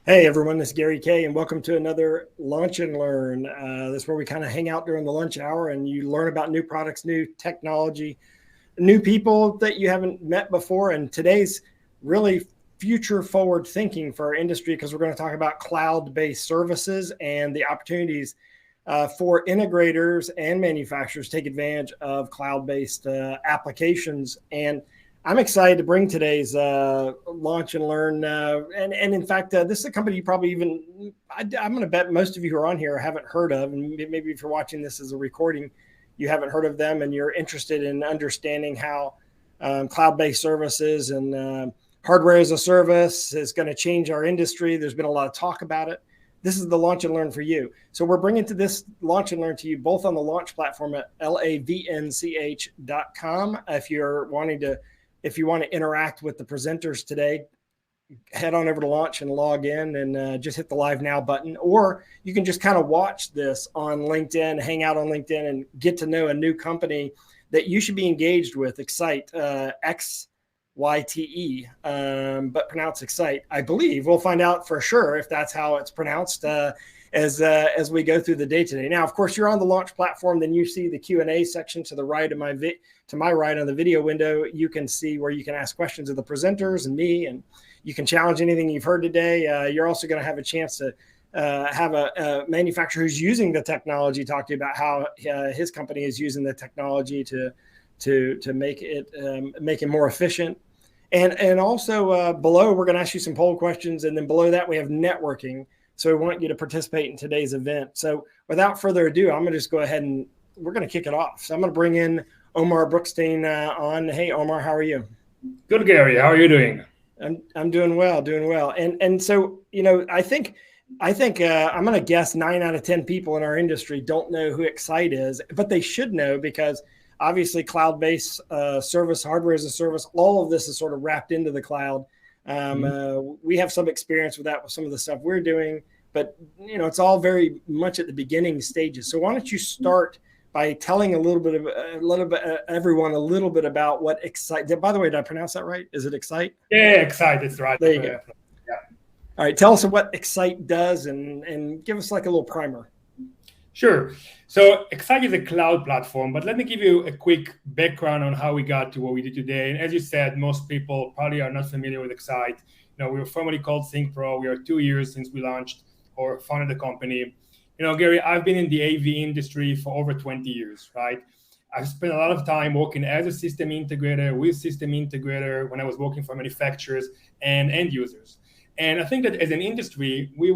Hey everyone, this is Gary K, and welcome to another Lunch and Learn. This is where we kind of hang out during the lunch hour and you learn about new products, new technology, new people that you haven't met before. And today's really future forward thinking for our industry because we're going to talk about cloud-based services and the opportunities for integrators and manufacturers to take advantage of cloud-based applications. And I'm excited to bring today's launch and learn. And in fact, this is a company you probably I'm going to bet most of you who are on here haven't heard of. And maybe if you're watching this as a recording, you haven't heard of them and you're interested in understanding how cloud-based services and hardware as a service is going to change our industry. There's been a lot of talk about it. This is the launch and learn for you. So we're bringing to this launch and learn to you both on the launch platform at lavnch.com. If you want to interact with the presenters today, head on over to launch and log in and just hit the live now button. Or you can just kind of watch this on LinkedIn, hang out on LinkedIn and get to know a new company that you should be engaged with, XITE, XYTE, but pronounced XITE. I believe we'll find out for sure if that's how it's pronounced as we go through the day today. Now, of course, you're on the launch platform, then you see the Q&A section to the right of to my right on the video window. You can see where you can ask questions of the presenters and me, and you can challenge anything you've heard today. You're also going to have a chance to have a manufacturer who's using the technology talk to you about how his company is using the technology to make it more efficient. And also below, we're going to ask you some poll questions, and then below that we have networking. So we want you to participate in today's event. So without further ado, I'm going to just go ahead and we're going to kick it off. So I'm going to bring in Omer Brookstein on. Hey, Omer, how are you? Good, Gary. How are you doing? I'm doing well. And so, I think I'm going to guess 9 out of 10 people in our industry don't know who XITE is, but they should know because obviously cloud-based service, hardware as a service, all of this is sort of wrapped into the cloud. We have some experience with that with some of the stuff we're doing, but it's all very much at the beginning stages. So why don't you start by telling everyone a little bit about what XITE. By the way, did I pronounce that right? Is it XITE? Yeah, XITE is right. There you go. Yeah. All right, tell us what XITE does and give us like a little primer. Sure. So XITE is a cloud platform, but let me give you a quick background on how we got to what we do today. And as you said, most people probably are not familiar with XITE. We were formerly called ThinkPro. We are 2 years since we launched or founded the company. Gary, I've been in the AV industry for over 20 years, right? I've spent a lot of time working as a system integrator, with system integrator, when I was working for manufacturers and end users. And I think that as an industry, we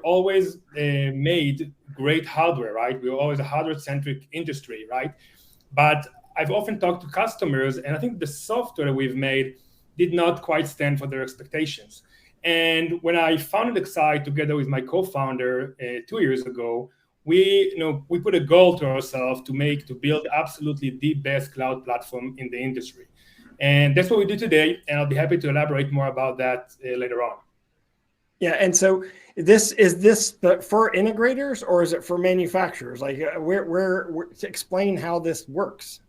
always made great hardware, right? We were always a hardware-centric industry, right? But I've often talked to customers, and I think the software we've made did not quite stand for their expectations. And when I founded XITE together with my co-founder 2 years ago, we put a goal to ourselves to build absolutely the best cloud platform in the industry. And that's what we do today, and I'll be happy to elaborate more about that later on. Yeah, and so is this for integrators or is it for manufacturers? Like, where to explain how this works?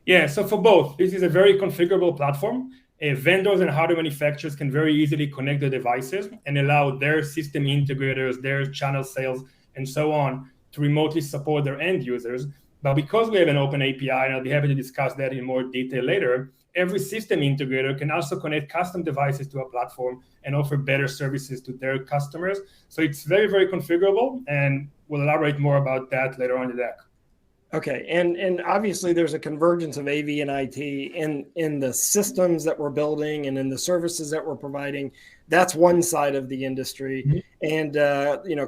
Yeah, so for both, this is a very configurable platform. Vendors and hardware manufacturers can very easily connect their devices and allow their system integrators, their channel sales, and so on to remotely support their end users. But because we have an open API, and I'll be happy to discuss that in more detail later, every system integrator can also connect custom devices to a platform and offer better services to their customers. So it's very, very configurable, and we'll elaborate more about that later on in the deck. Okay, and obviously there's a convergence of AV and IT in the systems that we're building and in the services that we're providing. That's one side of the industry, and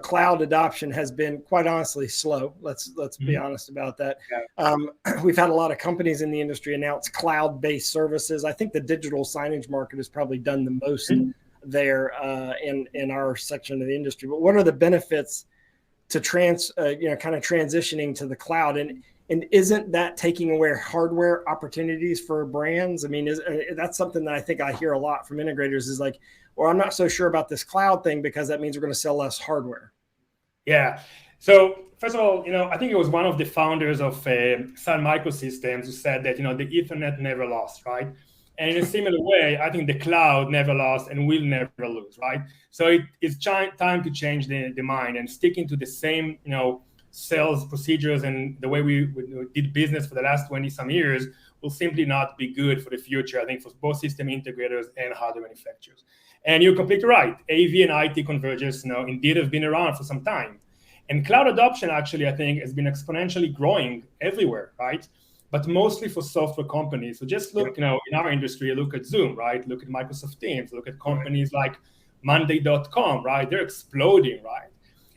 cloud adoption has been quite honestly slow. Let's be honest about that. Yeah. We've had a lot of companies in the industry announce cloud-based services. I think the digital signage market has probably done the most there in our section of the industry. But what are the benefits to transitioning to the cloud, and isn't that taking away hardware opportunities for brands? I mean, that's something that I think I hear a lot from integrators is like, well, I'm not so sure about this cloud thing because that means we're going to sell less hardware. Yeah. So first of all, I think it was one of the founders of Sun Microsystems who said that, the Ethernet never lost, right? And in a similar way, I think the cloud never lost and will never lose, right? So it's time to change the mind and sticking to the same, sales procedures and the way we did business for the last 20 some years will simply not be good for the future, I think, for both system integrators and hardware manufacturers. And you're completely right. AV and IT convergence, indeed have been around for some time. And cloud adoption, actually, I think, has been exponentially growing everywhere, right? But mostly for software companies. So just look, in our industry, look at Zoom, right? Look at Microsoft Teams, look at companies like Monday.com, right? They're exploding, right?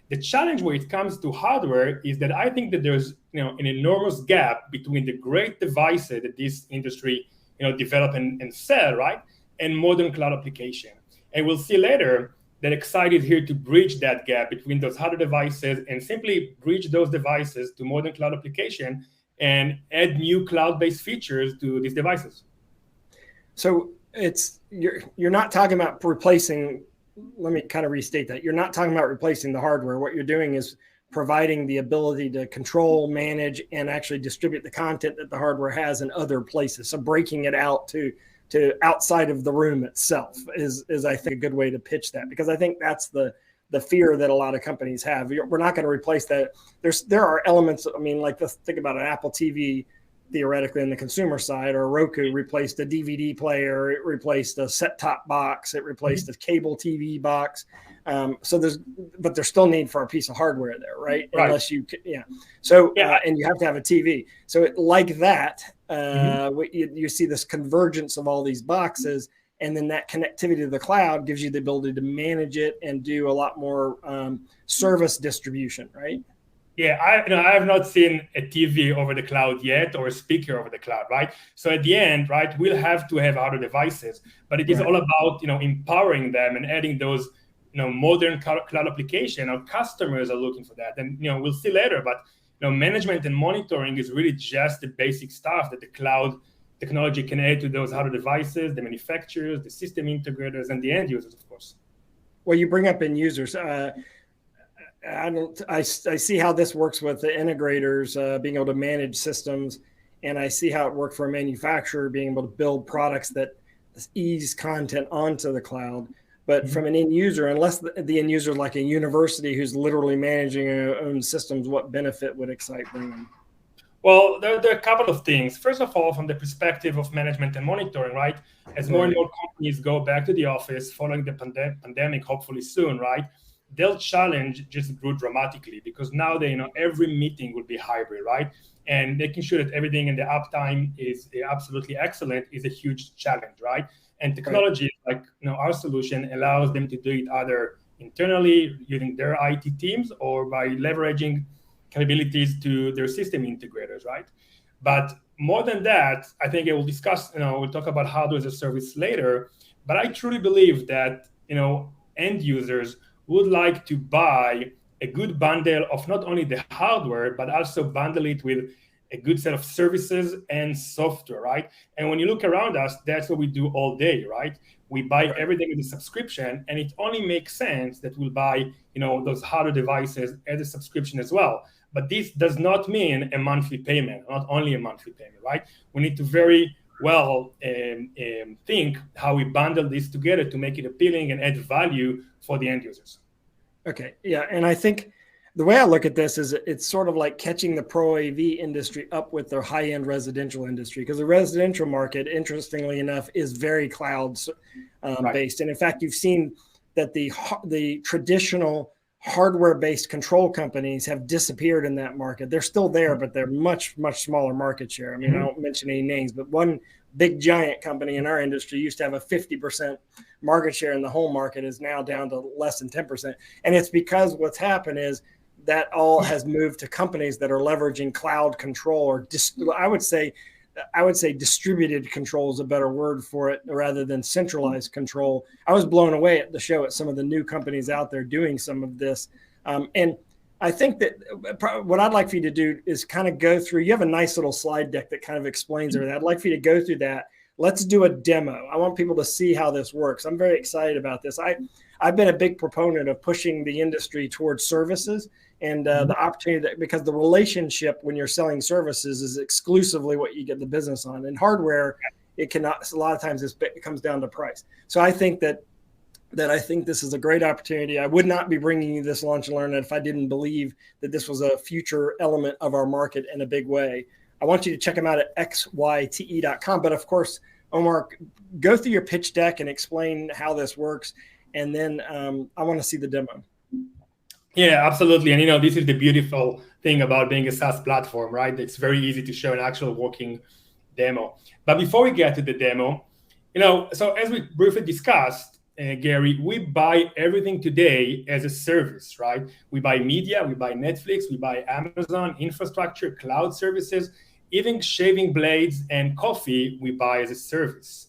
The challenge when it comes to hardware is that I think that there's, an enormous gap between the great devices that this industry, develop and sell, right? And modern cloud application. And we'll see later that XITE is here to bridge that gap between those hardware devices and simply bridge those devices to modern cloud application and add new cloud-based features to these devices. So you're not talking about replacing. Let me kind of restate that. You're not talking about replacing the hardware. What you're doing is providing the ability to control, manage, and actually distribute the content that the hardware has in other places. So breaking it out to outside of the room itself is I think a good way to pitch that, because I think that's the fear that a lot of companies have. We're not going to replace that. There are elements. I mean, like think about an Apple TV. Theoretically, in the consumer side, or Roku replaced a DVD player, it replaced a set-top box, it replaced a cable TV box. So there's still need for a piece of hardware there, right? Unless you, So and you have to have a TV. So like that, you see this convergence of all these boxes, and then that connectivity to the cloud gives you the ability to manage it and do a lot more service distribution, right? Yeah, I have not seen a TV over the cloud yet, or a speaker over the cloud, right? So at the end, right, we'll have to have other devices, but it is all about empowering them and adding those modern cloud application. Our customers are looking for that, and we'll see later. But management and monitoring is really just the basic stuff that the cloud technology can add to those hardware devices, the manufacturers, the system integrators, and the end users, of course. Well, you bring up end users. I see how this works with the integrators being able to manage systems, and I see how it worked for a manufacturer being able to build products that ease content onto the cloud. But from an end user, unless the end user is like a university who's literally managing their own systems, what benefit would XITE bring them? Well, there are a couple of things. First of all, from the perspective of management and monitoring, right? As more and more companies go back to the office following the pandemic, hopefully soon, right? Their challenge just grew dramatically, because now every meeting will be hybrid, right? And making sure that everything in the uptime is absolutely excellent is a huge challenge, right? And technology like our solution allows them to do it either internally using their IT teams or by leveraging capabilities to their system integrators, right? But more than that, I think we'll discuss, we'll talk about hardware as a service later, but I truly believe that, end users would like to buy a good bundle of not only the hardware, but also bundle it with a good set of services and software, right? And when you look around us, that's what we do all day, right? We buy everything with a subscription, and it only makes sense that we'll buy, those hardware devices as a subscription as well. But this does not mean a monthly payment, not only a monthly payment, right? We need to very well think how we bundle this together to make it appealing and add value for the end users. Okay, yeah, and I think the way I look at this is it's sort of like catching the pro AV industry up with their high-end residential industry, because the residential market, interestingly enough, is very cloud based. And in fact, you've seen that the traditional hardware-based control companies have disappeared in that market. They're still there, but they're much, much smaller market share. I mean, I don't mention any names, but one big giant company in our industry used to have a 50% market share in the home market, is now down to less than 10%. And it's because what's happened is that all has moved to companies that are leveraging cloud control, or I would say distributed control is a better word for it, rather than centralized control. I was blown away at the show at some of the new companies out there doing some of this. And I think that what I'd like for you to do is kind of go through, you have a nice little slide deck that kind of explains everything. I'd like for you to go through that. Let's do a demo. I want people to see how this works. I'm very excited about this. I've been a big proponent of pushing the industry towards services and the opportunity because the relationship when you're selling services is exclusively what you get the business on. And hardware it cannot. A lot of times it comes down to price. So I think that I think this is a great opportunity. I would not be bringing you this Launch and Learn if I didn't believe that this was a future element of our market in a big way. I want you to check them out at XITE.com. But of course, Omer, go through your pitch deck and explain how this works. And then I want to see the demo. Yeah, absolutely. And, this is the beautiful thing about being a SaaS platform, right? It's very easy to show an actual working demo. But before we get to the demo, so as we briefly discussed, Garry, we buy everything today as a service, right? We buy media, we buy Netflix, we buy Amazon, infrastructure, cloud services, even shaving blades and coffee, we buy as a service.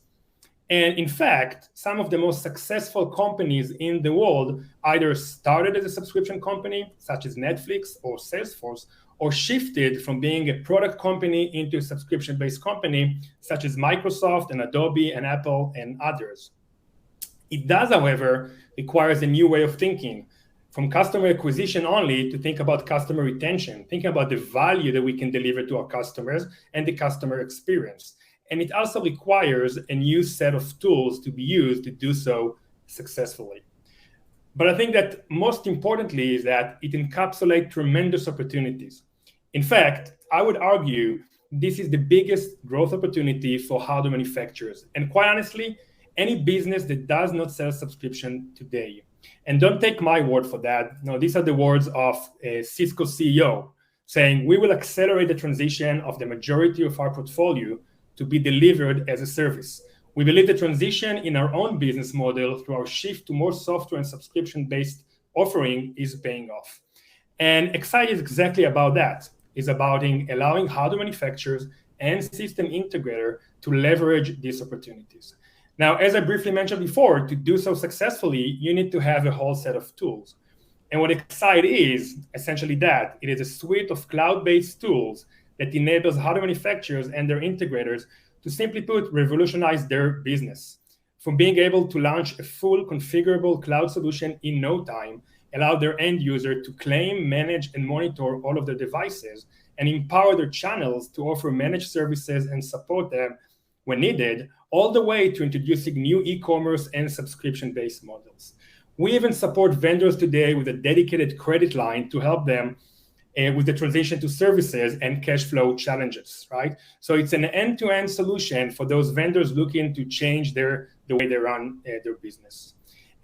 And in fact, some of the most successful companies in the world either started as a subscription company, such as Netflix or Salesforce, or shifted from being a product company into a subscription-based company, such as Microsoft and Adobe and Apple and others. It does, however, requires a new way of thinking, from customer acquisition only to think about customer retention, thinking about the value that we can deliver to our customers and the customer experience. And it also requires a new set of tools to be used to do so successfully. But I think that most importantly is that it encapsulates tremendous opportunities. In fact, I would argue this is the biggest growth opportunity for hardware manufacturers. And quite honestly, any business that does not sell subscription today. And don't take my word for that. These are the words of a Cisco CEO saying, we will accelerate the transition of the majority of our portfolio to be delivered as a service. We believe the transition in our own business model through our shift to more software and subscription-based offering is paying off. And XITE is exactly about that. It's about allowing hardware manufacturers and system integrator to leverage these opportunities. Now, as I briefly mentioned before, to do so successfully, you need to have a whole set of tools. And what XITE is, essentially that, it is a suite of cloud-based tools that enables hardware manufacturers and their integrators to, simply put, revolutionize their business. From being able to launch a full configurable cloud solution in no time, allow their end user to claim, manage, and monitor all of their devices, and empower their channels to offer managed services and support them when needed, all the way to introducing new e-commerce and subscription-based models. We even support vendors today with a dedicated credit line to help them with the transition to services and cash flow challenges, right? So it's an end-to-end solution for those vendors looking to change the way they run their business.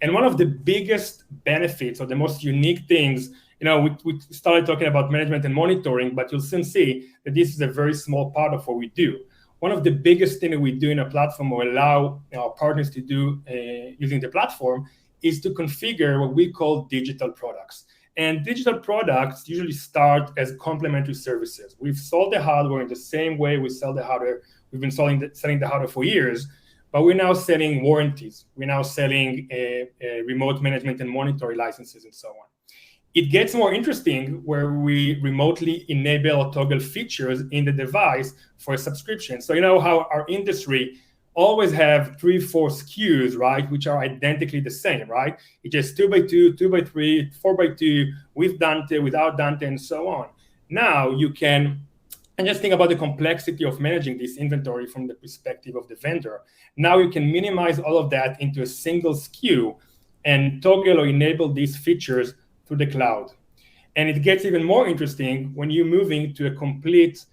And one of the biggest benefits or the most unique things, we started talking about management and monitoring, but you'll soon see that this is a very small part of what we do. One of the biggest things that we do in a platform or allow our partners to do using the platform is to configure what we call digital products. And digital products usually start as complementary services. We've sold the hardware in the same way we sell the hardware. We've been selling the hardware for years, but we're now selling warranties. We're now selling remote management and monitoring licenses and so on. It gets more interesting where we remotely enable or toggle features in the device for a subscription. So you know how our industry always have 3-4 SKUs, right, which are identically the same, right? It's just 2x2, 2x3, 4x2, with Dante, without Dante, and so on. Now you can, and just think about the complexity of managing this inventory from the perspective of the vendor. Now you can minimize all of that into a single SKU and toggle or enable these features through the cloud. And it gets even more interesting when you're moving to a complete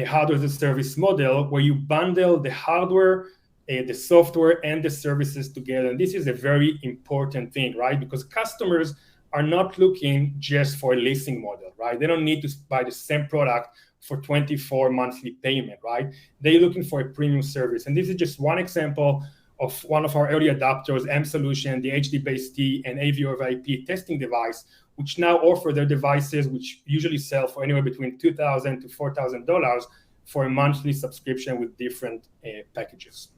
hardware as a service model where you bundle the hardware, the software, and the services together. And this is a very important thing, right? Because customers are not looking just for a leasing model, right? They don't need to buy the same product for 24 monthly payment, right? They're looking for a premium service. And this is just one example of one of our early adopters, M Solution, the HD-Base-T and AV over IP testing device, which now offer their devices, which usually sell for anywhere between $2,000 to $4,000 for a monthly subscription with different packages.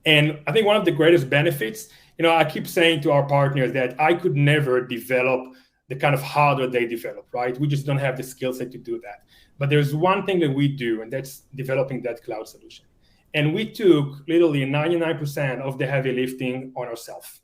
And I think one of the greatest benefits, I keep saying to our partners that I could never develop the kind of hardware they develop, right? We just don't have the skill set to do that. But there's one thing that we do, and that's developing that cloud solution. And we took literally 99% of the heavy lifting on ourselves.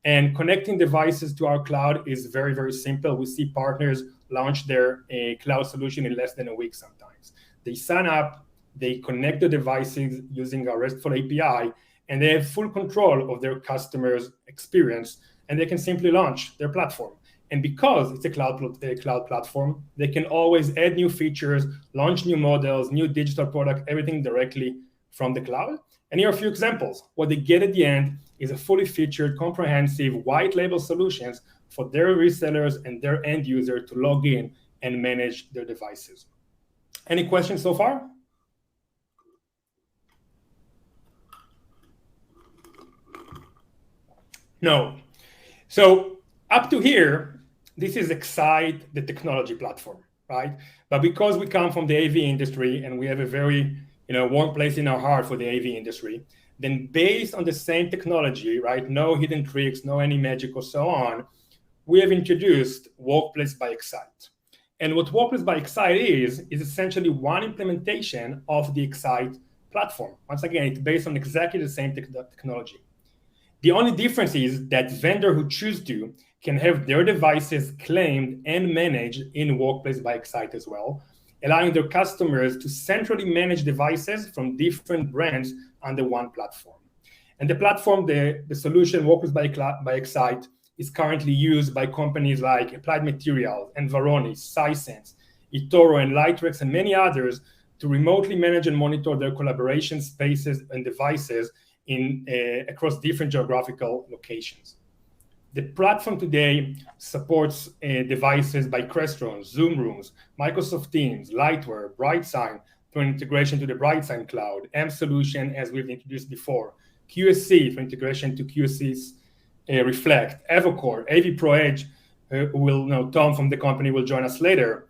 And connecting devices to our cloud is very, very simple. We see partners launch their cloud solution in less than a week sometimes. They sign up, They connect the devices using a RESTful API, and they have full control of their customers' experience, and they can simply launch their platform. And because it's a cloud platform, they can always add new features, launch new models, new digital product, everything directly from the cloud. And here are a few examples. What they get at the end is a fully featured, comprehensive, white label solutions for their resellers and their end user to log in and manage their devices. Any questions so far? No. So up to here, this is XITE, the technology platform, right? But because we come from the AV industry and we have a very warm place in our heart for the AV industry, then based on the same technology, right? No hidden tricks, no any magic or so on, we have introduced Workplace by XITE. And what Workplace by XITE is essentially one implementation of the XITE platform. Once again, it's based on exactly the same technology. The only difference is that vendor who choose to can have their devices claimed and managed in Workplace by XITE as well, allowing their customers to centrally manage devices from different brands under one platform. And the platform, the solution Workplace by XITE, is currently used by companies like Applied Materials, Environis, Sisense, eToro, and Lightrex, and many others to remotely manage and monitor their collaboration spaces and devices across different geographical locations. The platform today supports devices by Crestron, Zoom Rooms, Microsoft Teams, Lightware, BrightSign, for integration to the BrightSign Cloud, M Solution, as we've introduced before, QSC for integration to QSC's Reflect, Evocore, AV Pro Edge, Tom from the company will join us later.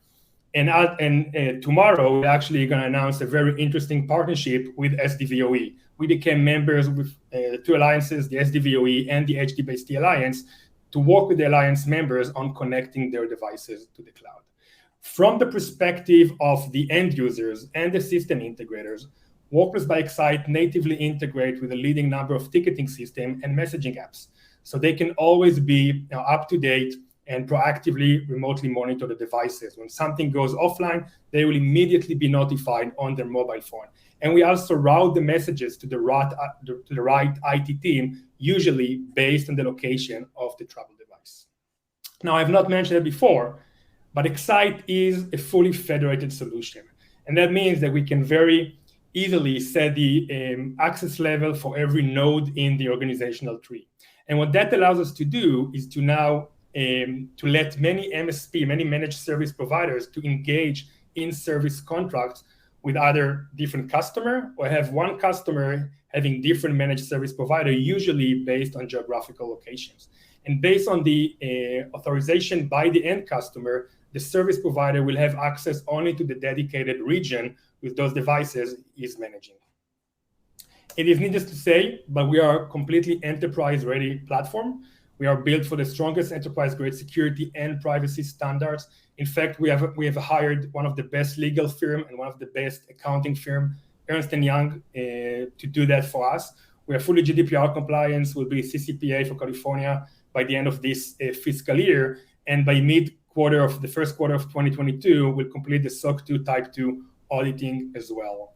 And tomorrow, we're actually going to announce a very interesting partnership with SDVOE. We became members with two alliances, the SDVOE and the HDBaseT Alliance, to work with the alliance members on connecting their devices to the cloud. From the perspective of the end users and the system integrators, Workplace by XITE natively integrate with a leading number of ticketing system and messaging apps. So they can always be up to date and proactively remotely monitor the devices. When something goes offline, they will immediately be notified on their mobile phone. And we also route the messages to the right IT team, usually based on the location of the travel device. Now, I've not mentioned it before, but XITE is a fully federated solution. And that means that we can very easily set the access level for every node in the organizational tree. And what that allows us to do is to now to let many MSP, many managed service providers, to engage in service contracts with other different customer, or have one customer having different managed service provider, usually based on geographical locations. And based on the authorization by the end customer, the service provider will have access only to the dedicated region with those devices is managing. It is needless to say, but we are a completely enterprise-ready platform. We are built for the strongest enterprise-grade security and privacy standards. In fact, we have hired one of the best legal firm and one of the best accounting firm, Ernst & Young, to do that for us. We are fully GDPR compliance. We'll be CCPA for California by the end of this fiscal year. And by mid-quarter of the first quarter of 2022, we'll complete the SOC 2 Type 2 auditing as well.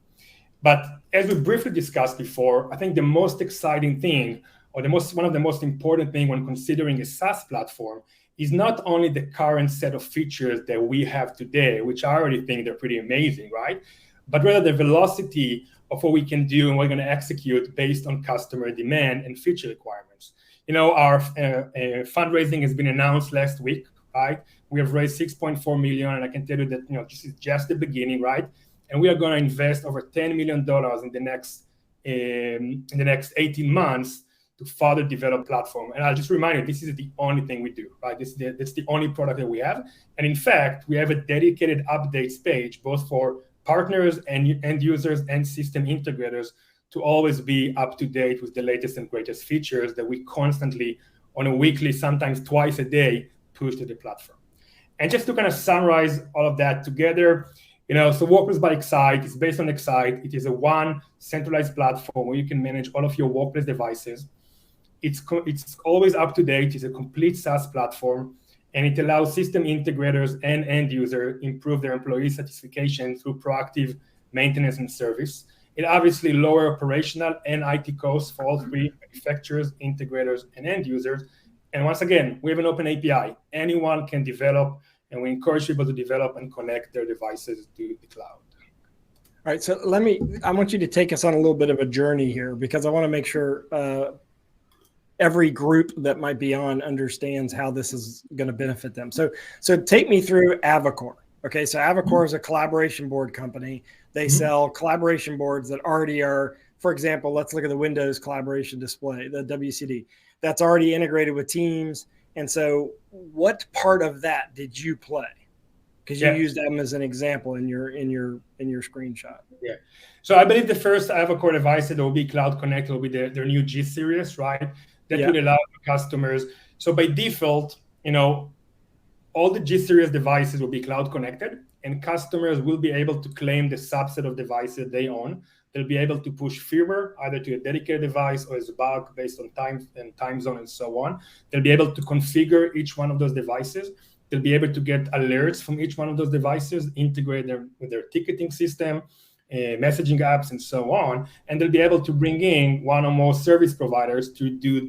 But as we briefly discussed before, I think the most exciting thing, or one of the most important thing when considering a SaaS platform, is not only the current set of features that we have today, which I already think they're pretty amazing, right? But rather the velocity of what we can do and what we're going to execute based on customer demand and feature requirements. Our fundraising has been announced last week, right? We have raised $6.4 million, and I can tell you that this is just the beginning, right? And we are going to invest over $10 million in the next 18 months to further develop platform. And I'll just remind you, this is the only thing we do, right? That's the only product that we have. And in fact, we have a dedicated updates page, both for partners and end users and system integrators, to always be up to date with the latest and greatest features that we constantly, on a weekly, sometimes twice a day, push to the platform. And just to kind of summarize all of that together, so Workplace by XITE is based on XITE. It is a one centralized platform where you can manage all of your workplace devices. It's always up to date. It's a complete SaaS platform, and it allows system integrators and end users improve their employee satisfaction through proactive maintenance, and service. It obviously lower operational and IT costs for all three manufacturers, integrators, and end users. And once again, we have an open API. Anyone can develop, and we encourage people to develop and connect their devices to the cloud. All right, so I want you to take us on a little bit of a journey here, because I want to make sure every group that might be on understands how this is going to benefit them. So take me through Avocor. Okay, so Avocor is a collaboration board company. They sell collaboration boards that already are, for example, let's look at the Windows collaboration display, the WCD. That's already integrated with Teams. And so what part of that did you play? Because you used them as an example in your screenshot. Yeah. So I believe the first Avocor device that will be cloud connected will be their new G series, right? That would allow customers. So by default, all the G series devices will be cloud connected, and customers will be able to claim the subset of devices they own. They'll be able to push firmware either to a dedicated device or as a bug based on time zone and so on. They'll be able to configure each one of those devices. They'll be able to get alerts from each one of those devices, integrate them with their ticketing system, messaging apps, and so on. And they'll be able to bring in one or more service providers to do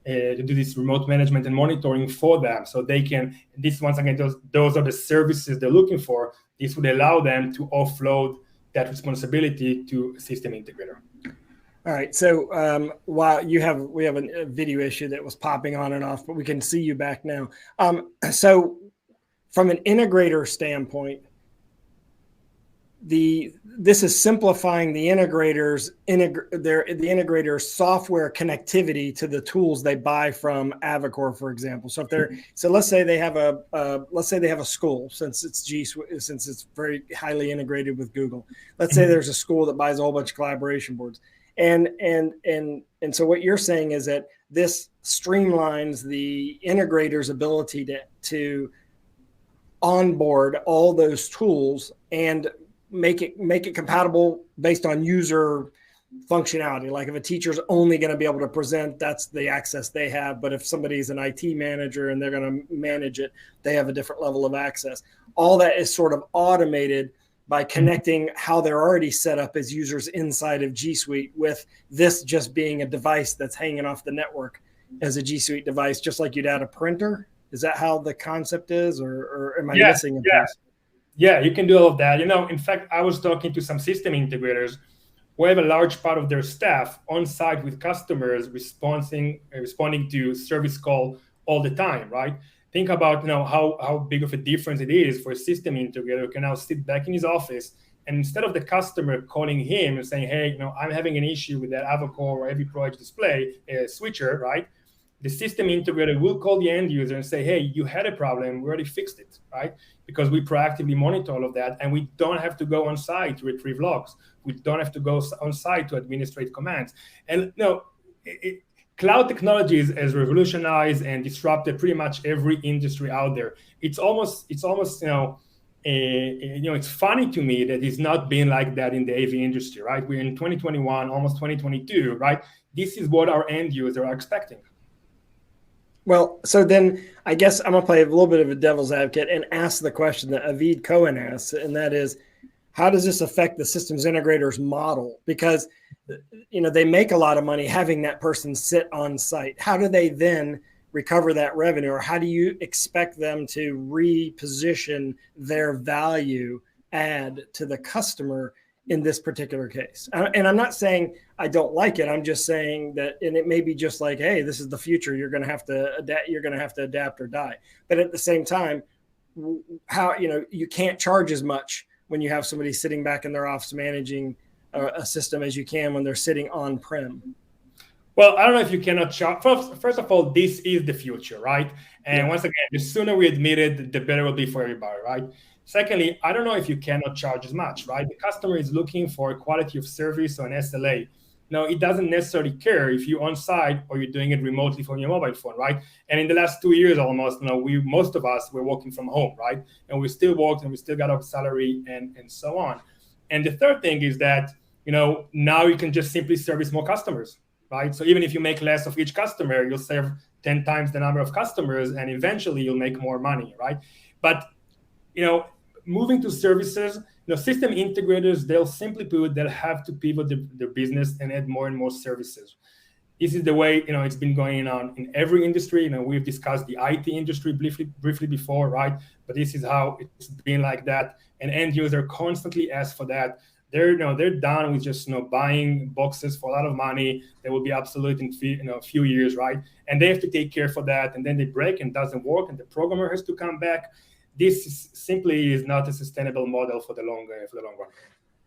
this remote management and monitoring for them. So they can, once again, those are the services they're looking for. This would allow them to offload that responsibility to a system integrator. All right. So while we have a video issue that was popping on and off, but we can see you back now. So from an integrator standpoint, this is simplifying the integrator's software connectivity to the tools they buy from Avocor, for example. So let's say they have a school, since it's very highly integrated with Google. Let's say there's a school that buys a whole bunch of collaboration boards. And so what you're saying is that this streamlines the integrator's ability to onboard all those tools and make it compatible based on user functionality. Like if a teacher's only going to be able to present, that's the access they have. But if somebody's an IT manager and they're going to manage it, they have a different level of access. All that is sort of automated by connecting how they're already set up as users inside of G Suite, with this just being a device that's hanging off the network as a G Suite device, just like you'd add a printer. Is that how the concept is, or am I missing a piece? Yeah, you can do all of that. In fact, I was talking to some system integrators who have a large part of their staff on site with customers responding to service call all the time, right? Think about how big of a difference it is for a system integrator who can now sit back in his office, and instead of the customer calling him and saying, hey, I'm having an issue with that Avocor or Heavy Pro Edge display switcher, right? The system integrator will call the end user and say, hey, you had a problem, we already fixed it, right? Because we proactively monitor all of that, and we don't have to go on site to retrieve logs. We don't have to go on site to administrate commands. And cloud technologies has revolutionized and disrupted pretty much every industry out there. It's almost it's funny to me that it's not been like that in the AV industry, right? We're in 2021, almost 2022, right? This is what our end users are expecting. Well, so then I guess I'm going to play a little bit of a devil's advocate and ask the question that Avid Cohen asks, and that is, how does this affect the systems integrator's model? Because, they make a lot of money having that person sit on site. How do they then recover that revenue, or how do you expect them to reposition their value add to the customer in this particular case? And I'm not saying I don't like it. I'm just saying that, and it may be just like, hey, this is the future. You're going to have to adapt. You're going to have to adapt or die. But at the same time, how, you can't charge as much when you have somebody sitting back in their office managing a system as you can when they're sitting on-prem. Well, I don't know if you cannot charge. First of all, this is the future, right? And once again, the sooner we admit it, the better it will be for everybody, right? Secondly, I don't know if you cannot charge as much, right? The customer is looking for quality of service or an SLA. Now, it doesn't necessarily care if you're on site or you're doing it remotely from your mobile phone, right? And in the last 2 years almost, most of us were working from home, right? And we still worked and we still got our salary and so on. And the third thing is that, now you can just simply service more customers, right? So even if you make less of each customer, you'll serve 10 times the number of customers, and eventually you'll make more money, right? But, moving to services system integrators, they'll simply put, they'll have to pivot their business and add more and more services. This is the way, it's been going on in every industry. We've discussed the IT industry briefly before, right? But this is how it's been like that. And end user constantly ask for that. They're done with just, buying boxes for a lot of money that will be obsolete in a few years, right? And they have to take care for that. And then they break and doesn't work, and the programmer has to come back. This simply is not a sustainable model for the long run.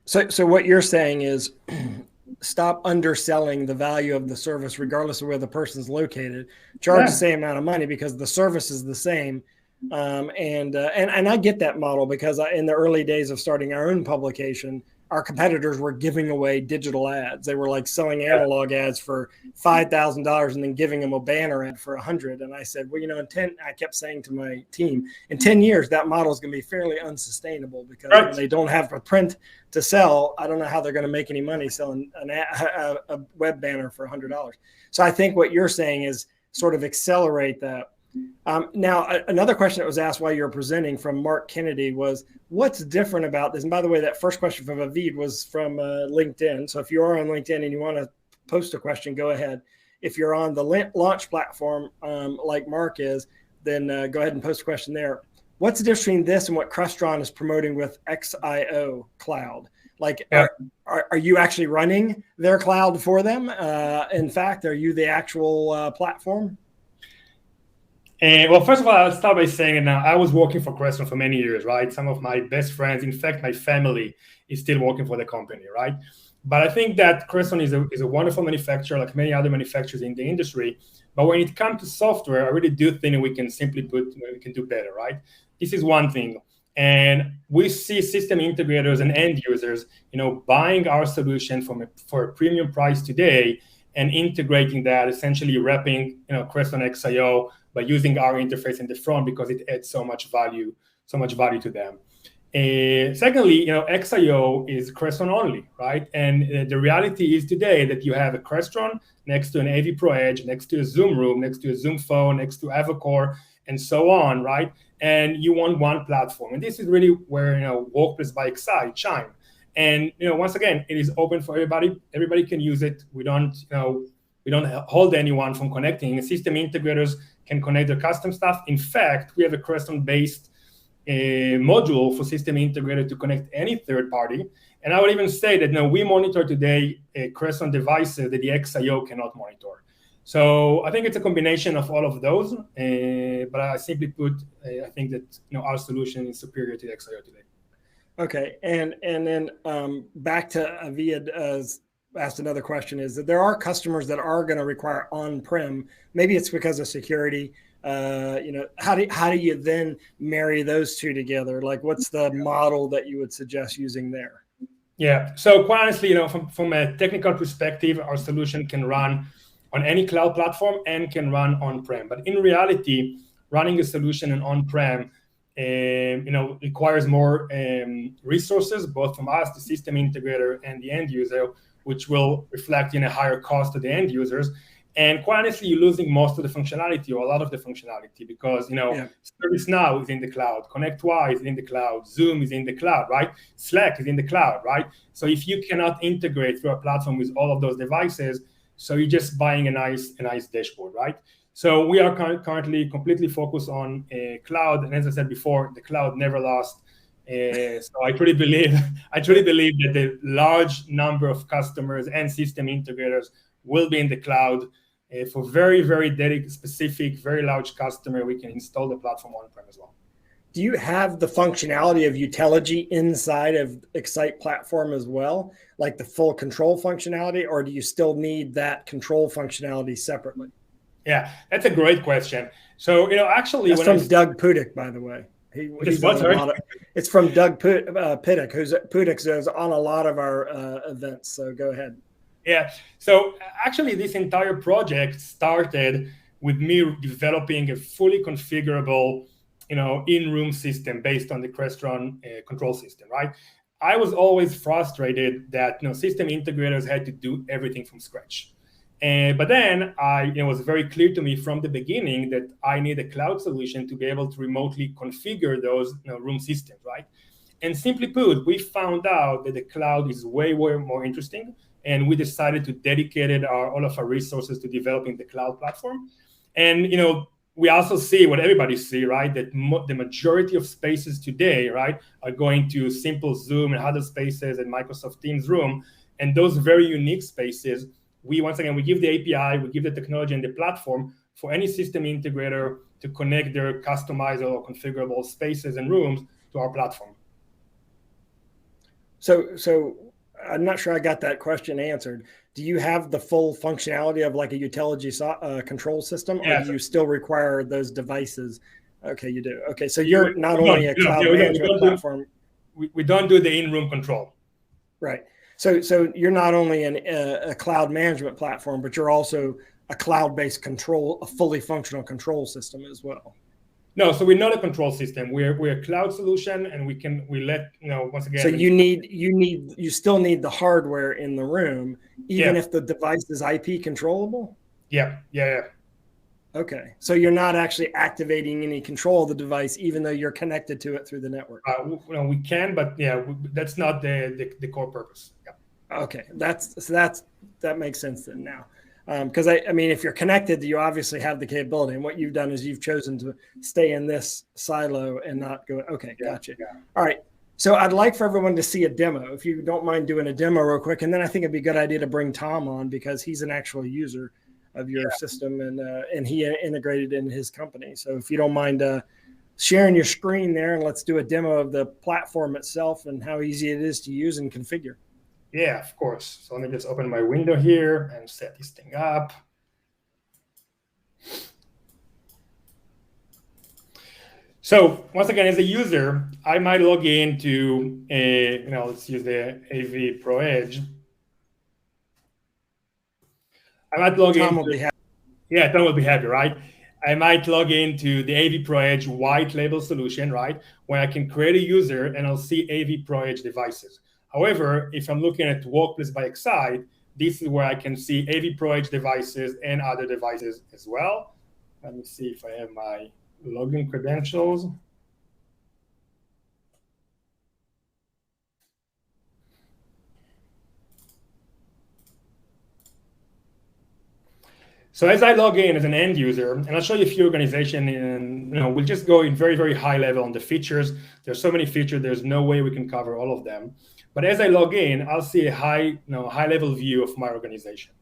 So what you're saying is stop underselling the value of the service, regardless of where the person's located. Charge the same amount of money because the service is the same. And I get that model because in the early days of starting our own publication, our competitors were giving away digital ads. They were like selling analog ads for $5,000 and then giving them a banner ad for $100. And I said, well, I kept saying to my team, in 10 years, that model is going to be fairly unsustainable because when they don't have a print to sell, I don't know how they're going to make any money selling a web banner for $100. So I think what you're saying is sort of accelerate that. Now, another question that was asked while you were presenting from Mark Kennedy was, what's different about this? And by the way, that first question from Avid was from LinkedIn. So if you are on LinkedIn and you want to post a question, go ahead. If you're on the launch platform like Mark is, then go ahead and post a question there. What's the difference between this and what Crestron is promoting with XIO Cloud? Like, are you actually running their cloud for them? In fact, are you the actual platform? Well, first of all, I'll start by saying that now I was working for Crestron for many years, right? Some of my best friends, in fact, my family is still working for the company, right? But I think that Crestron is a wonderful manufacturer, like many other manufacturers in the industry. But when it comes to software, I really do think we can simply we can do better, right? This is one thing. And we see system integrators and end users, buying our solution for a premium price today and integrating that, essentially wrapping, Crestron XIO by using our interface in the front because it adds so much value to them. Secondly, XIO is Crestron only, right? And the reality is today that you have a Crestron next to an AV Pro Edge, next to a Zoom Room, next to a Zoom Phone, next to Avocor, and so on, right? And you want one platform. And this is really where, Workplace by XITE shine. And, once again, it is open for everybody. Everybody can use it. We don't hold anyone from connecting. System integrators can connect their custom stuff. In fact, we have a Crestron-based module for system integrator to connect any third party. And I would even say that we monitor today Crestron devices that the XIO cannot monitor. So I think it's a combination of all of those. But I simply put, I think that our solution is superior to the XIO today. Okay, and then back to Avid asked another question, is that there are customers that are going to require on-prem. Maybe it's because of security. How do you then marry those two together? Like, what's the model that you would suggest using there? Yeah, so quite honestly, from a technical perspective, our solution can run on any cloud platform and can run on-prem. But in reality, running a solution on-prem requires more resources, both from us, the system integrator, and the end user, which will reflect in a higher cost to the end users. And quite honestly, you're losing most of the functionality or a lot of the functionality because, ServiceNow is in the cloud, ConnectY is in the cloud, Zoom is in the cloud, right? Slack is in the cloud, right? So if you cannot integrate through a platform with all of those devices, so you're just buying a nice dashboard, right? So we are currently completely focused on cloud. And as I said before, the cloud never lost. So I truly believe that the large number of customers and system integrators will be in the cloud. For very, very dedicated, specific, very large customer, we can install the platform on-prem as well. Do you have the functionality of Utility inside of XITE platform as well, like the full control functionality, or do you still need that control functionality separately? Yeah, that's a great question. So, actually, that's from Doug Pudick, by the way. It's from Doug Pudick, who's on a lot of our events. So go ahead. Yeah. So actually, this entire project started with me developing a fully configurable, in-room system based on the Crestron control system, right? I was always frustrated that system integrators had to do everything from scratch. But then it was very clear to me from the beginning that I need a cloud solution to be able to remotely configure those room systems, right? And simply put, we found out that the cloud is way more interesting, and we decided to dedicate all of our resources to developing the cloud platform. And we also see what everybody see, right? That the majority of spaces today, right, are going to simple Zoom and Huddle Spaces and Microsoft Teams room. And those very unique spaces, we give the API, we give the technology and the platform for any system integrator to connect their customizable or configurable spaces and rooms to our platform. So I'm not sure I got that question answered. Do you have the full functionality of like a utility control system, or do you still require those devices? Okay, you do. Okay, so you're not only a cloud management platform. We don't do the in-room control. Right. So you're not only a cloud management platform, but you're also a cloud-based control, a fully functional control system as well. No, so we're not a control system. We're a cloud solution, and once again. So you still need the hardware in the room, even if the device is IP controllable? Yeah. Okay, so you're not actually activating any control of the device, even though you're connected to it through the network. We can, but that's not the core purpose. Yeah. Okay, that makes sense then now. Because I mean, if you're connected, you obviously have the capability, and what you've done is you've chosen to stay in this silo and not go. Okay, gotcha. Yeah. All right. So I'd like for everyone to see a demo, if you don't mind doing a demo real quick, and then I think it'd be a good idea to bring Tom on because he's an actual user of your system, and he integrated in his company. So if you don't mind sharing your screen there, and let's do a demo of the platform itself and how easy it is to use and configure. Yeah, of course. So let me just open my window here and set this thing up. So once again, as a user, I might log into let's use the AV Pro Edge. I might log in. Tom will be happy. Yeah, Tom will be happy, right? I might log into the AV Pro Edge white label solution, right? Where I can create a user and I'll see AV Pro Edge devices. However, if I'm looking at Workplace by XITE, this is where I can see AV Pro Edge devices and other devices as well. Let me see if I have my login credentials. So as I log in as an end user, and I'll show you a few organizations, and we'll just go in very, very high level on the features. There's so many features, there's no way we can cover all of them. But as I log in, I'll see a high level view of my organization.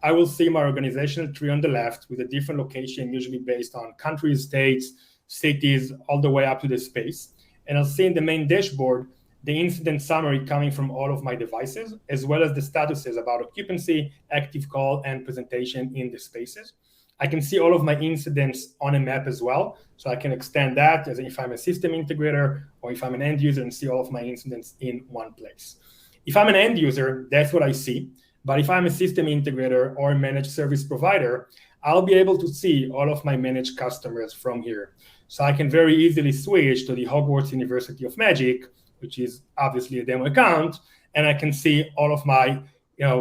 I will see my organizational tree on the left with a different location, usually based on countries, states, cities, all the way up to the space. And I'll see in the main dashboard the incident summary coming from all of my devices, as well as the statuses about occupancy, active call, and presentation in the spaces. I can see all of my incidents on a map as well. So I can extend that as if I'm a system integrator or if I'm an end user and see all of my incidents in one place. If I'm an end user, that's what I see. But if I'm a system integrator or a managed service provider, I'll be able to see all of my managed customers from here. So I can very easily switch to the Hogwarts University of Magic, which is obviously a demo account, and I can see all of my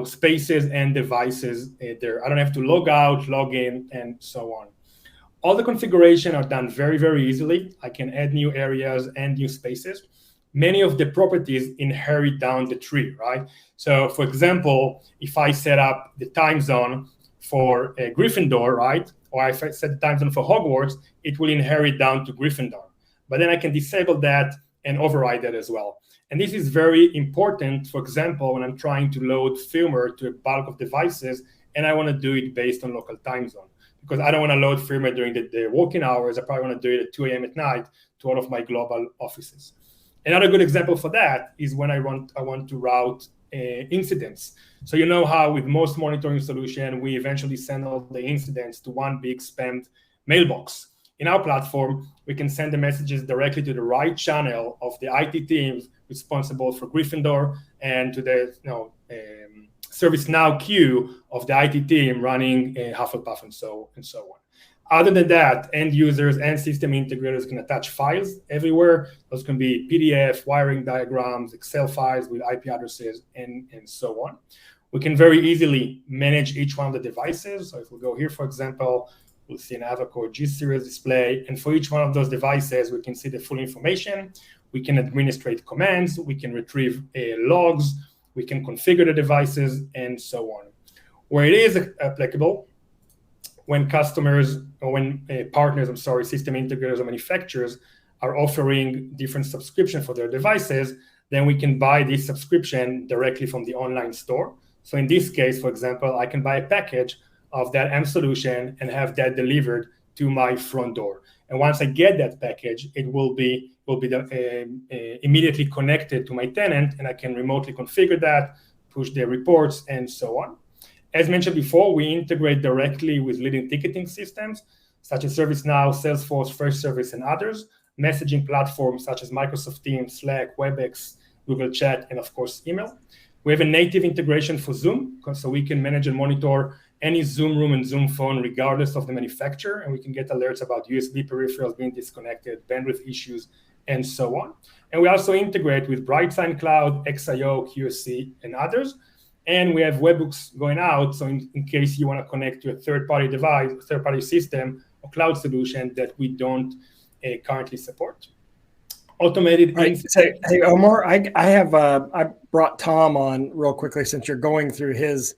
spaces and devices there. I don't have to log out, log in, and so on. All the configuration are done very, very easily. I can add new areas and new spaces. Many of the properties inherit down the tree, right? So for example, if I set up the time zone for Gryffindor, right? Or if I set the time zone for Hogwarts, it will inherit down to Gryffindor. But then I can disable that and override that as well. And this is very important, for example, when I'm trying to load firmware to a bulk of devices, and I want to do it based on local time zone. Because I don't want to load firmware during the working hours. I probably want to do it at 2 a.m. at night to all of my global offices. Another good example for that is when I want to route incidents. So you know how with most monitoring solution, we eventually send all the incidents to one big spammed mailbox. In our platform, we can send the messages directly to the right channel of the IT teams responsible for Gryffindor and to the ServiceNow queue of the IT team running Hufflepuff and so on. Other than that, end users and system integrators can attach files everywhere. Those can be PDF, wiring diagrams, Excel files with IP addresses, and so on. We can very easily manage each one of the devices. So if we go here, for example, We'll see an AVA G series display. And for each one of those devices, we can see the full information. We can administrate commands. We can retrieve logs. We can configure the devices, and so on. Where it is applicable, when customers or when partners, system integrators or manufacturers are offering different subscription for their devices, then we can buy this subscription directly from the online store. So in this case, for example, I can buy a package of that M solution and have that delivered to my front door. And once I get that package, it will be immediately connected to my tenant, and I can remotely configure that, push their reports, and so on. As mentioned before, we integrate directly with leading ticketing systems such as ServiceNow, Salesforce, Freshservice, and others, messaging platforms such as Microsoft Teams, Slack, WebEx, Google Chat, and of course, email. We have a native integration for Zoom, so we can manage and monitor any Zoom room and Zoom phone regardless of the manufacturer, and we can get alerts about USB peripherals being disconnected, bandwidth issues, and so on. And we also integrate with BrightSign Cloud, XIO, QSC, and others. And we have webhooks going out, so in case you want to connect to a third-party device, third-party system, or cloud solution that we don't currently support. Automated. Right. Hey, Omer, I brought Tom on real quickly since you're going through his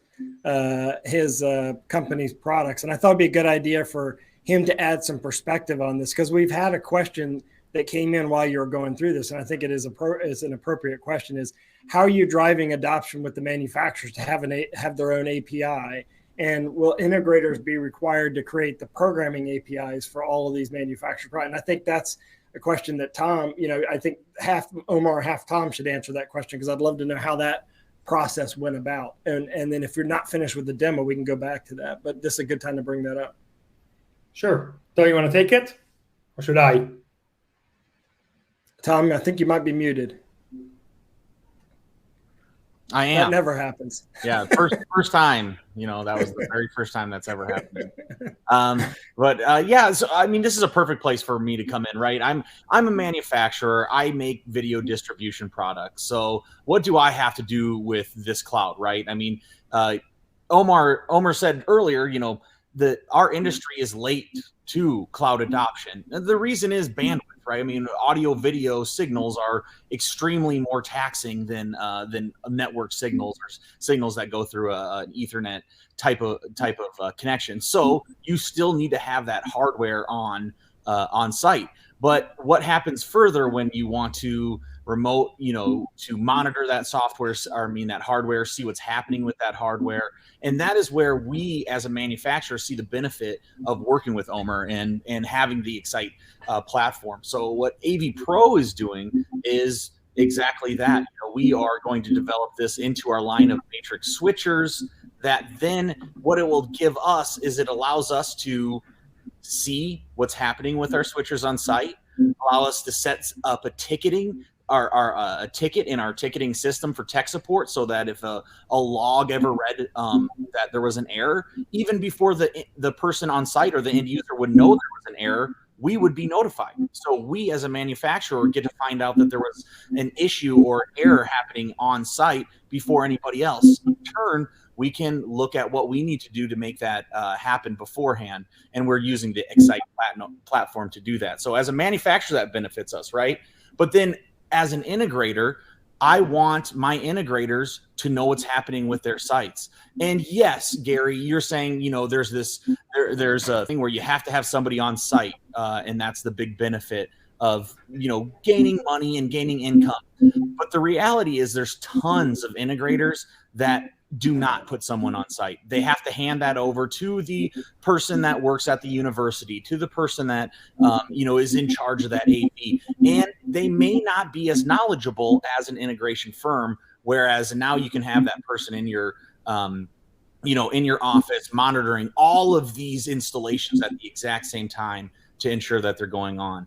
company's products, and I thought it'd be a good idea for him to add some perspective on this, because we've had a question that came in while you were going through this, and I think it is an appropriate question: is how are you driving adoption with the manufacturers to have their own API, and will integrators be required to create the programming APIs for all of these manufacturer products? And I think that's a question that Tom, I think half Omer, half Tom should answer that question, because I'd love to know how that process went about. And then if you're not finished with the demo, we can go back to that. But this is a good time to bring that up. Sure. So you want to take it, or should I? Tom, I think you might be muted. I am. That never happens. Yeah, first time. That was the very first time that's ever happened. Yeah. So I mean, this is a perfect place for me to come in, right? I'm a manufacturer. I make video distribution products. So what do I have to do with this cloud, right? I mean, Omer said earlier, that our industry is late to cloud adoption. The reason is bandwidth, right? I mean, audio video signals are extremely more taxing than network signals or signals that go through an Ethernet type of connection. So you still need to have that hardware on site. But what happens further when you want to remote, to monitor that software, that hardware, see what's happening with that hardware. And that is where we as a manufacturer see the benefit of working with Omer and having the XITE platform. So what AV Pro is doing is exactly that. We are going to develop this into our line of matrix switchers, that then what it will give us is it allows us to see what's happening with our switchers on site, allow us to set up a ticketing, a ticket in our ticketing system for tech support, so that if a log ever read that there was an error, even before the person on site or the end user would know there was an error, we would be notified. So we as a manufacturer get to find out that there was an issue or error happening on site before anybody else. In turn, we can look at what we need to do to make that happen beforehand. And we're using the XITE platform to do that. So as a manufacturer, that benefits us, right? But then as an integrator, I want my integrators to know what's happening with their sites. And yes, Garry, you're saying, there's a thing where you have to have somebody on site, and that's the big benefit of, gaining money and gaining income. But the reality is there's tons of integrators that do not put someone on site. They have to hand that over to the person that works at the university, to the person that, is in charge of that AV. And they may not be as knowledgeable as an integration firm, whereas now you can have that person in your, in your office monitoring all of these installations at the exact same time to ensure that they're going on.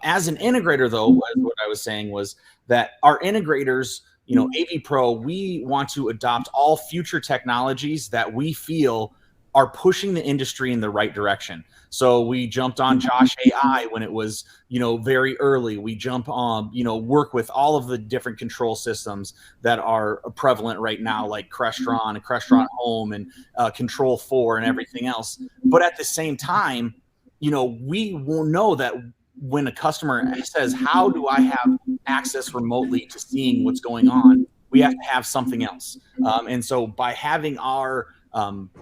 As an integrator, though, what I was saying was that our integrators, AV Pro, we want to adopt all future technologies that we feel are pushing the industry in the right direction. So we jumped on Josh AI when it was, very early. We jump on, work with all of the different control systems that are prevalent right now, like Crestron and Crestron Home and Control 4 and everything else. But at the same time, we will know that when a customer says, how do I have access remotely to seeing what's going on? We have to have something else. And so by having our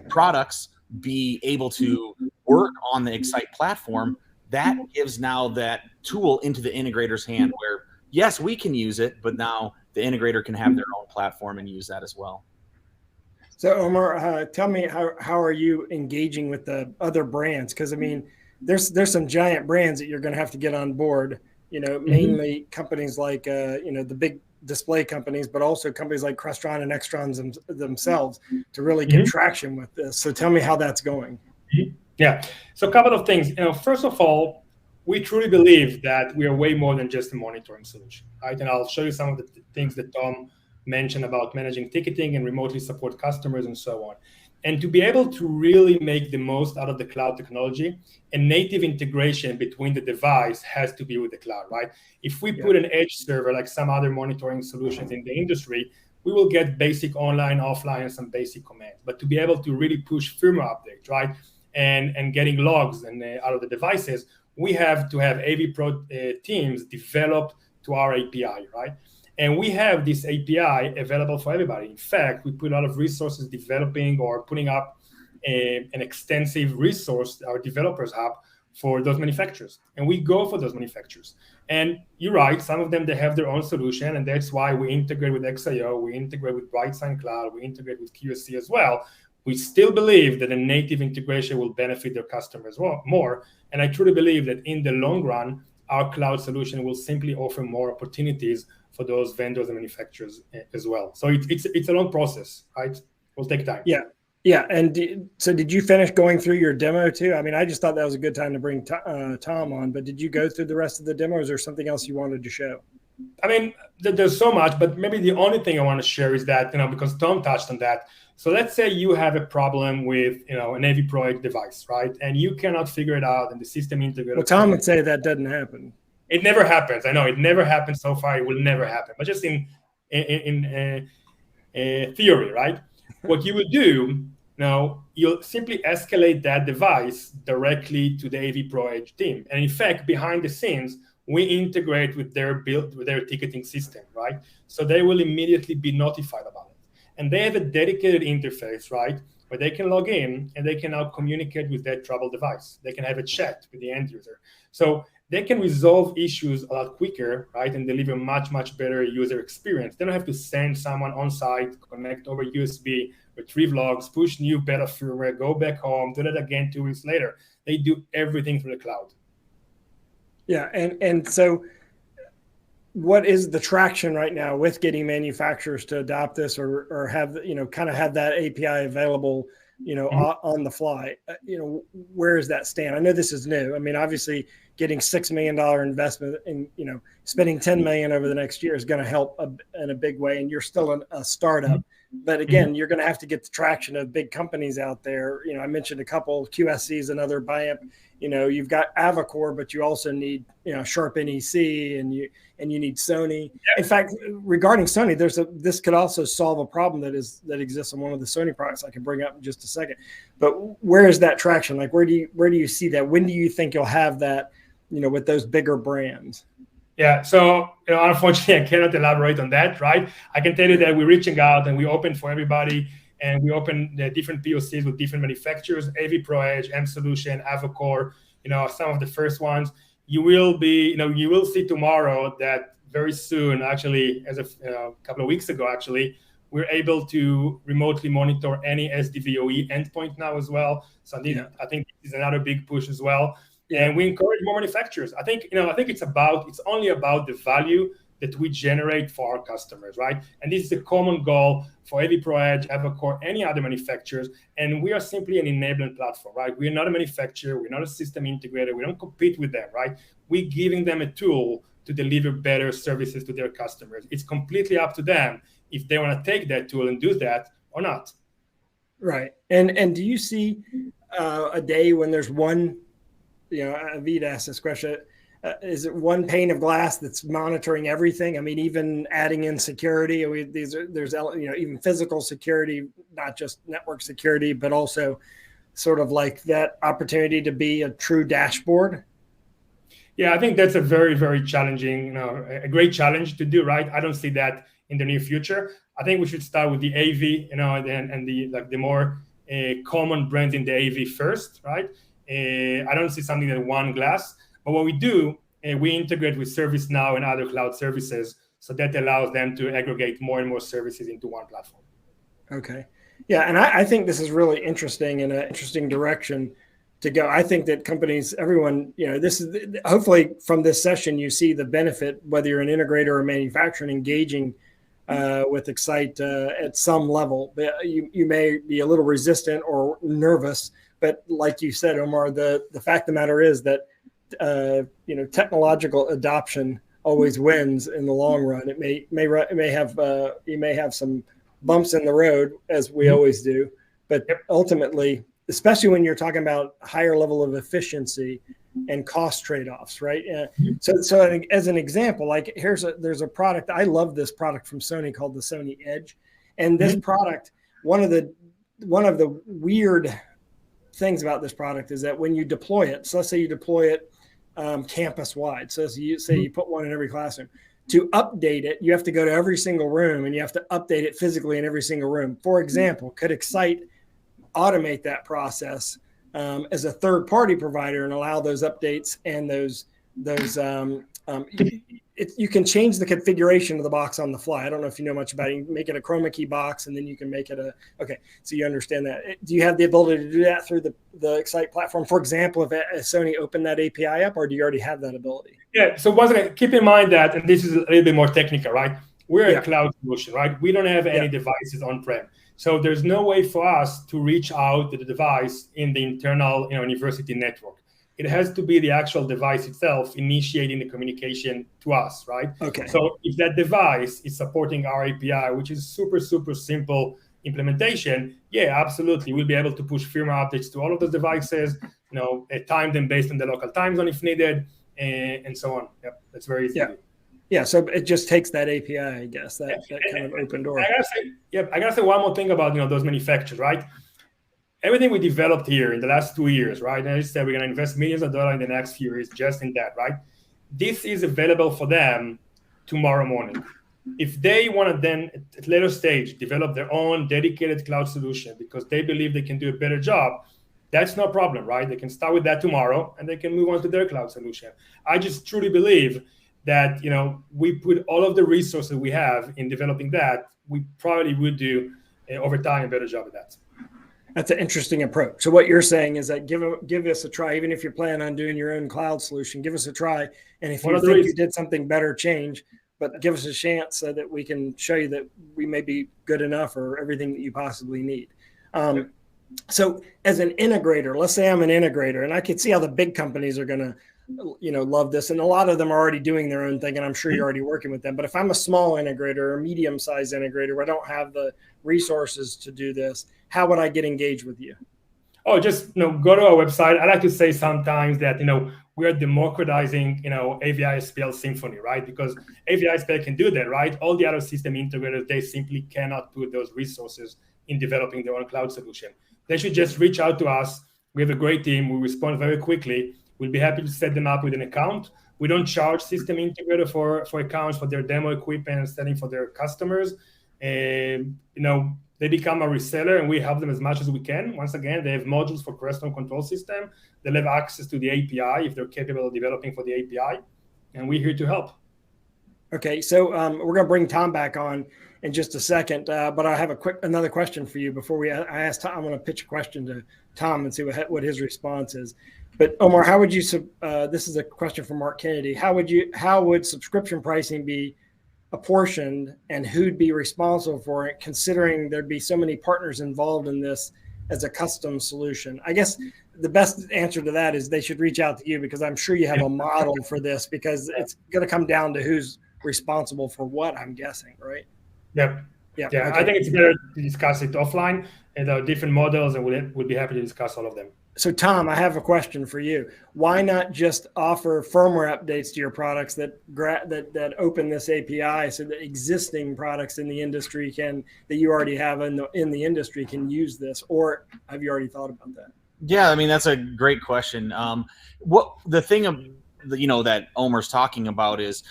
products be able to work on the XITE platform, that gives now that tool into the integrator's hand where, yes, we can use it, but now the integrator can have their own platform and use that as well. So Omer, tell me, how are you engaging with the other brands? Because I mean, there's some giant brands that you're going to have to get on board, mainly companies like, the big display companies, but also companies like Crestron and Extron themselves to really get traction with this. So tell me how that's going. Yeah. So a couple of things. First of all, we truly believe that we are way more than just a monitoring solution, right? And I'll show you some of the things that Tom mentioned about managing ticketing and remotely support customers and so on. And to be able to really make the most out of the cloud technology, a native integration between the device has to be with the cloud, right? If we put an edge server like some other monitoring solutions in the industry, we will get basic online, offline, and some basic commands. But to be able to really push firmware updates, right, and getting logs and out of the devices, we have to have AV Pro teams developed to our API, right? And we have this API available for everybody. In fact, we put a lot of resources developing or putting up an extensive resource, our developers hub, for those manufacturers. And we go for those manufacturers. And you're right, some of them, they have their own solution. And that's why we integrate with XIO, we integrate with BrightSign Cloud, we integrate with QSC as well. We still believe that a native integration will benefit their customers more. And I truly believe that in the long run, our cloud solution will simply offer more opportunities for those vendors and manufacturers as well. So it's a long process, right? It will take time. Yeah. And so did you finish going through your demo too? I mean, I just thought that was a good time to bring Tom on, but did you go through the rest of the demo? Or is there something else you wanted to show? I mean, there's so much, but maybe the only thing I want to share is that, because Tom touched on that. So let's say you have a problem with, an AV Pro device, right? And you cannot figure it out, and the system integrator. Well, Tom would say that doesn't happen. It never happens. I know it never happened so far. It will never happen. But just in theory, right? What you will do now, you'll simply escalate that device directly to the AV Pro Edge team. And in fact, behind the scenes, we integrate with their ticketing system, right? So they will immediately be notified about it. And they have a dedicated interface, right, where they can log in and they can now communicate with that troubled device. They can have a chat with the end user. So they can resolve issues a lot quicker, right, and deliver much, much better user experience. They don't have to send someone on site, connect over USB, retrieve logs, push new beta firmware, go back home, do that again 2 weeks later. They do everything through the cloud. Yeah, and so what is the traction right now with getting manufacturers to adopt this or have, kind of have that API available, on the fly? Where does that stand? I know this is new. I mean, obviously getting $6 million investment and, spending $10 million over the next year is going to help in a big way. And you're still a startup. But again, you're going to have to get the traction of big companies out there. I mentioned a couple, QSC is another BIAMP. You've got Avacor, but you also need, Sharp NEC and you need Sony. In fact, regarding Sony, this could also solve a problem that exists on one of the Sony products I can bring up in just a second. But where is that traction? Like, where do you see that? When do you think you'll have that, with those bigger brands? Yeah, so unfortunately, I cannot elaborate on that, right? I can tell you that we're reaching out and we open for everybody, and we open the different POCs with different manufacturers, AV Pro Edge, M Solution, Avacor, some of the first ones. You will see tomorrow that very soon, actually, as of a couple of weeks ago, actually, we're able to remotely monitor any SDVOE endpoint now as well. So I think this is another big push as well. And we encourage more manufacturers. I think it's only about the value that we generate for our customers, right? And this is a common goal for AV Pro Edge, Avacor, any other manufacturers. And we are simply an enabling platform, right? We're not a manufacturer. We're not a system integrator. We don't compete with them, right? We're giving them a tool to deliver better services to their customers. It's completely up to them if they want to take that tool and do that or not. Right. And do you see a day when there's one, Avid asked this question, is it one pane of glass that's monitoring everything? I mean, even adding in security, there's even physical security, not just network security, but also sort of like that opportunity to be a true dashboard? Yeah, I think that's a very, very challenging, a great challenge to do, right? I don't see that in the near future. I think we should start with the AV, and the more common brands in the AV first, right? I don't see something that one glass, but what we do, we integrate with ServiceNow and other cloud services, so that allows them to aggregate more and more services into one platform. Okay. Yeah, and I think this is really interesting and an interesting direction to go. I think that companies, everyone, this is hopefully from this session, you see the benefit, whether you're an integrator or manufacturer, engaging with XITE at some level. But you may be a little resistant or nervous, but like you said, Omer, the fact of the matter is that technological adoption always wins in the long run. It may have you may have some bumps in the road, as we always do, but ultimately, especially when you're talking about higher level of efficiency and cost trade-offs, right? So as an example, like there's a product, I love this product from Sony called the Sony Edge. And this product, one of the weird things about this product is that when you deploy it, so let's say you deploy it campus-wide. So you say you put one in every classroom. To update it, you have to go to every single room and you have to update it physically in every single room. For example, could XITE automate that process as a third-party provider and allow those updates and you can change the configuration of the box on the fly. I don't know if you know much about it. You can make it a chroma key box, and then you can make it so you understand that. Do you have the ability to do that through the XITE platform? For example, if Sony opened that API up, or do you already have that ability? Yeah, so keep in mind that, and this is a little bit more technical, right? We're a cloud solution, right? We don't have any devices on-prem. So there's no way for us to reach out to the device in the internal university network. It has to be the actual device itself initiating the communication to us, right? Okay. So if that device is supporting our API, which is super, super simple implementation, yeah, absolutely. We'll be able to push firmware updates to all of those devices, time them based on the local time zone if needed, and so on. Yep, that's very easy. Yeah, so it just takes that API, I guess, that kind of open door. I gotta say one more thing about those manufacturers, right? Everything we developed here in the last 2 years, right? And I said we're gonna invest millions of dollars in the next few years just in that, right? This is available for them tomorrow morning. If they want to then at later stage develop their own dedicated cloud solution because they believe they can do a better job, that's no problem, right? They can start with that tomorrow and they can move on to their cloud solution. I just truly believe that we put all of the resources we have in developing that, we probably would do over time a better job at that. That's an interesting approach. So what you're saying is that give us a try, even if you're planning on doing your own cloud solution, give us a try. And if you think you did something better, change, but give us a chance so that we can show you that we may be good enough or everything that you possibly need. So as an integrator, let's say I'm an integrator, and I can see how the big companies are going to love this. And a lot of them are already doing their own thing, and I'm sure you're already working with them. But if I'm a small integrator or a medium-sized integrator where I don't have the resources to do this, how would I get engaged with you? Oh, just go to our website. I like to say sometimes that we are democratizing AVI SPL Symphony, right? Because AVI SPL can do that, right? All the other system integrators, they simply cannot put those resources in developing their own cloud solution. They should just reach out to us. We have a great team. We respond very quickly. We'll be happy to set them up with an account. We don't charge system integrator for accounts for their demo equipment and setting for their customers. They become a reseller and we help them as much as we can. Once again, they have modules for custom control system. They'll have access to the API if they're capable of developing for the API. And we're here to help. Okay, so we're going to bring Tom back on in just a second, but I have another question for you before I ask Tom. I'm going to pitch a question to Tom and see what his response is. But Omer, how would you? This is a question from Mark Kennedy. How would subscription pricing be apportioned, and who'd be responsible for it? Considering there'd be so many partners involved in this as a custom solution. I guess the best answer to that is they should reach out to you because I'm sure you have a model for this because it's going to come down to who's responsible for what. I'm guessing, right? Yep. Yeah, okay. I think it's better to discuss it offline, and there are different models, and we'll be happy to discuss all of them. So Tom, I have a question for you. Why not just offer firmware updates to your products that open this API so that existing products in the industry that you already have in the industry can use this? Or have you already thought about that? Yeah, I mean, that's a great question. What the thing of that Omer's talking about is,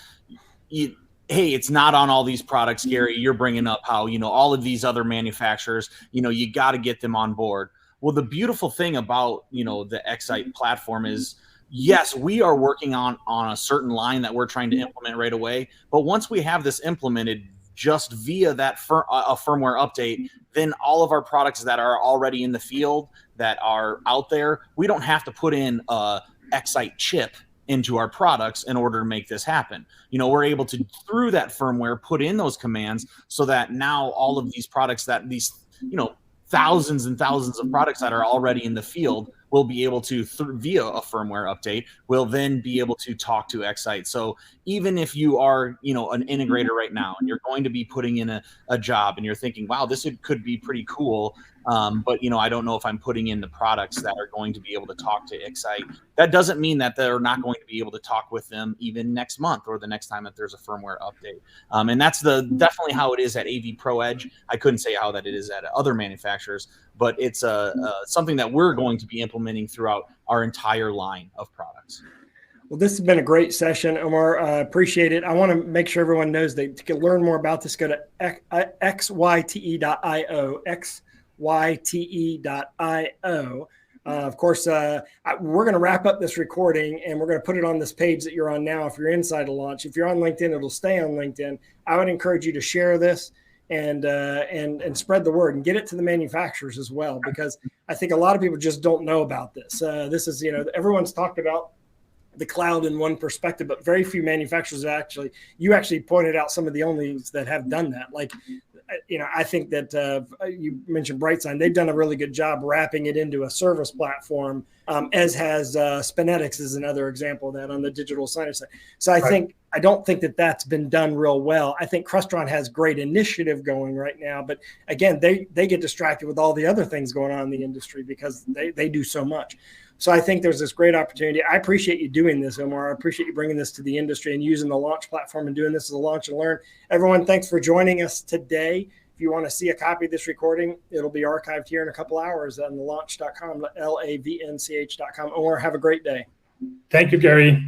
hey, it's not on all these products, Gary. You're bringing up how all of these other manufacturers, you got to get them on board. Well, the beautiful thing about the XITE platform is, yes, we are working on a certain line that we're trying to implement right away. But once we have this implemented, just via that a firmware update, then all of our products that are already in the field that are out there, we don't have to put in a XITE chip into our products in order to make this happen. We're able to, through that firmware, put in those commands so that now all of these products thousands and thousands of products that are already in the field will be able to, via a firmware update, will then be able to talk to XITE. So even if you are, an integrator right now and you're going to be putting in a job and you're thinking, wow, this could be pretty cool, but I don't know if I'm putting in the products that are going to be able to talk to XITE. That doesn't mean that they're not going to be able to talk with them even next month or the next time that there's a firmware update. And that's definitely how it is at AV Pro Edge. I couldn't say how that it is at other manufacturers, but it's something that we're going to be implementing throughout our entire line of products. Well, this has been a great session, Omer. I appreciate it. I want to make sure everyone knows that to learn more about this, go to XYTE.io, XYTE.io. Of course, we're going to wrap up this recording and we're going to put it on this page that you're on now. If you're inside a launch, if you're on LinkedIn, it'll stay on LinkedIn. I would encourage you to share this and spread the word and get it to the manufacturers as well, because I think a lot of people just don't know about this. This is, everyone's talked about the cloud in one perspective, but very few manufacturers you actually pointed out some of the only that have done that. Like, I think that you mentioned Brightsign. They've done a really good job wrapping it into a service platform, as has Spinetics is another example of that on the digital signage side. So I don't think that that's been done real well. I think Crestron has great initiative going right now, but again, they get distracted with all the other things going on in the industry because they do so much. So I think there's this great opportunity. I appreciate you doing this, Omer. I appreciate you bringing this to the industry and using the launch platform and doing this as a launch and learn. Everyone, thanks for joining us today. If you want to see a copy of this recording, it'll be archived here in a couple hours on the launch.com, lavnch.com. Omer, have a great day. Thank you, Gary.